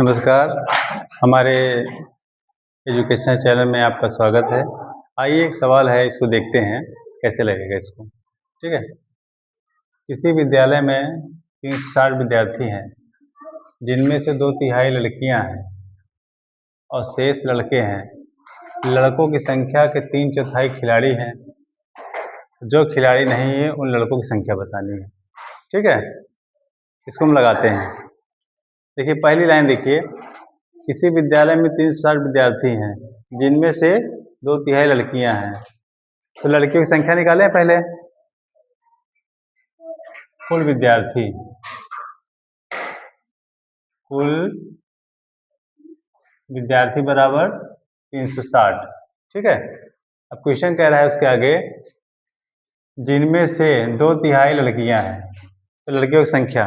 नमस्कार, हमारे educational channel में आपका स्वागत है। आइए एक सवाल है, इसको देखते हैं कैसे लगेगा इसको। ठीक है। किसी विद्यालय में 360 विद्यार्थी हैं, जिनमें से 2/3 लड़कियां हैं और शेष लड़के हैं। लड़कों की संख्या के 3/4 खिलाड़ी हैं। जो खिलाड़ी नहीं है उन लड़कों की संख्या बतानी है। ठीक है, इसको हम लगाते हैं। देखिए पहली लाइन देखिए, किसी विद्यालय में 360 विद्यार्थी हैं, जिनमें से 2/3 लड़कियां हैं। तो लड़कियों की संख्या निकालें पहले। कुल विद्यार्थी, कुल विद्यार्थी बराबर 360। ठीक है। अब क्वेश्चन कह रहा है उसके आगे, जिनमें से 2/3 लड़कियां हैं। तो लड़कियों की संख्या,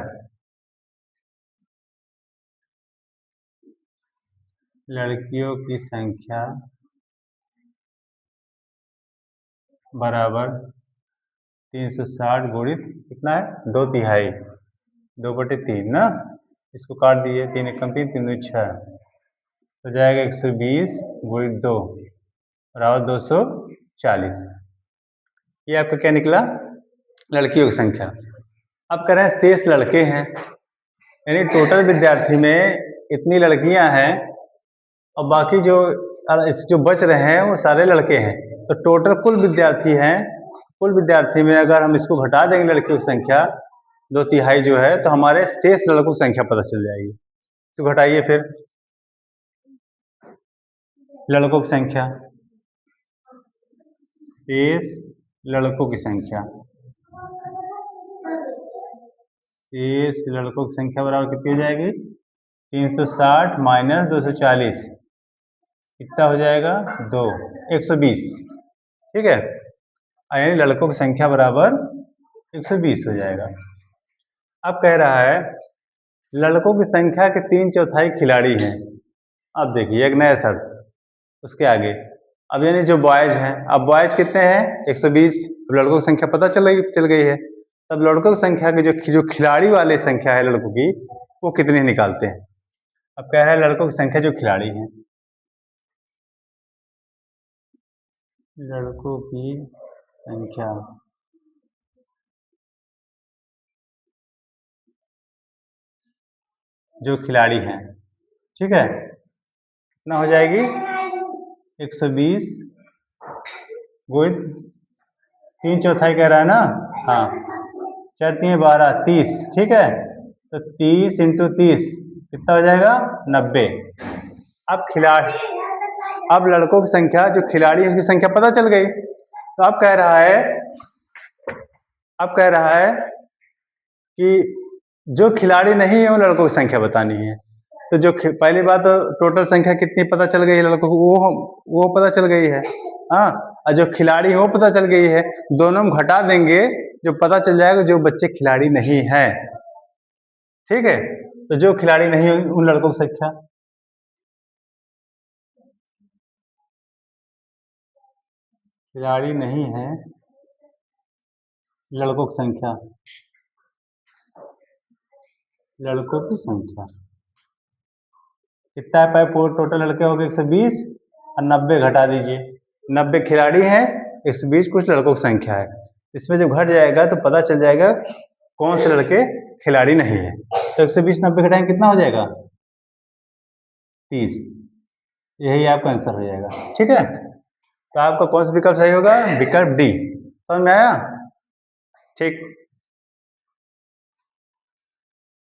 लड़कियों की संख्या बराबर 360 गुणित कितना है, 2/3, 2/3 ना। इसको काट दिए, 3 एकम 3, 3 दूनी 6, तो जाएगा 120 गुणित 2 बराबर 240। ये आपका क्या निकला, लड़कियों की संख्या। अब कह रहे हैं शेष लड़के हैं, यानी टोटल विद्यार्थी में इतनी लड़कियां हैं और बाकी जो बच रहे हैं वो सारे लड़के हैं। तो टोटल कुल विद्यार्थी हैं, कुल विद्यार्थी में अगर हम इसको घटा देंगे लड़कियों की संख्या 2/3 जो है, तो हमारे शेष लड़कों की संख्या पता चल जाएगी। इसको घटाइए फिर, लड़कों की संख्या, शेष लड़कों की संख्या, शेष लड़कों की संख्या बराबर कितनी हो जाएगी, 360 माइनस 240, कितना हो जाएगा 2, 120। ठीक है, यानी लड़कों की संख्या बराबर 120 हो जाएगा। अब कह रहा है लड़कों की संख्या के 3/4 खिलाड़ी हैं। अब देखिए एक नया शब्द उसके आगे, अब यानी जो बॉयज हैं, अब बॉयज कितने हैं 120, लड़कों की संख्या पता चल गई है। तब लड़कों की संख्या की जो खिलाड़ी वाली संख्या है लड़कों की, वो कितनी निकालते हैं। अब कह रहा है लड़कों की संख्या जो खिलाड़ी हैं, लड़कों की संख्या जो खिलाड़ी हैं, ठीक है, कितना हो जाएगी 120 गुणित 3/4 कह रहा है ना। हाँ, 4 3 12, 30। ठीक है, तो 30 × 30 कितना हो जाएगा 90। अब लड़कों की संख्या जो खिलाड़ी है उसकी संख्या पता चल गई। तो अब कह रहा है कि जो खिलाड़ी नहीं है उन लड़कों की संख्या बतानी है। तो जो पहली बात तो टोटल संख्या कितनी पता चल गई है लड़कों को, वो पता चल गई है। हाँ, और जो खिलाड़ी है वो पता चल गई है। दोनों में घटा देंगे, जो पता चल जाएगा जो बच्चे खिलाड़ी नहीं है। ठीक है, तो जो खिलाड़ी नहीं है उन लड़कों की संख्या, खिलाड़ी नहीं है लड़कों की संख्या, लड़कों की संख्या कितना है, पूरे टोटल लड़के हो गए 120 और 90 घटा दीजिए। 90 खिलाड़ी हैं, 120 कुछ लड़कों की संख्या है। इसमें जब घट जाएगा तो पता चल जाएगा कौन से लड़के खिलाड़ी नहीं है। तो 120 90 घटाएंगे कितना हो जाएगा 30। यही आपका आंसर हो जाएगा। ठीक है, तो आपका कौन सा विकल्प सही होगा, विकल्प डी। समझ में आया। ठीक।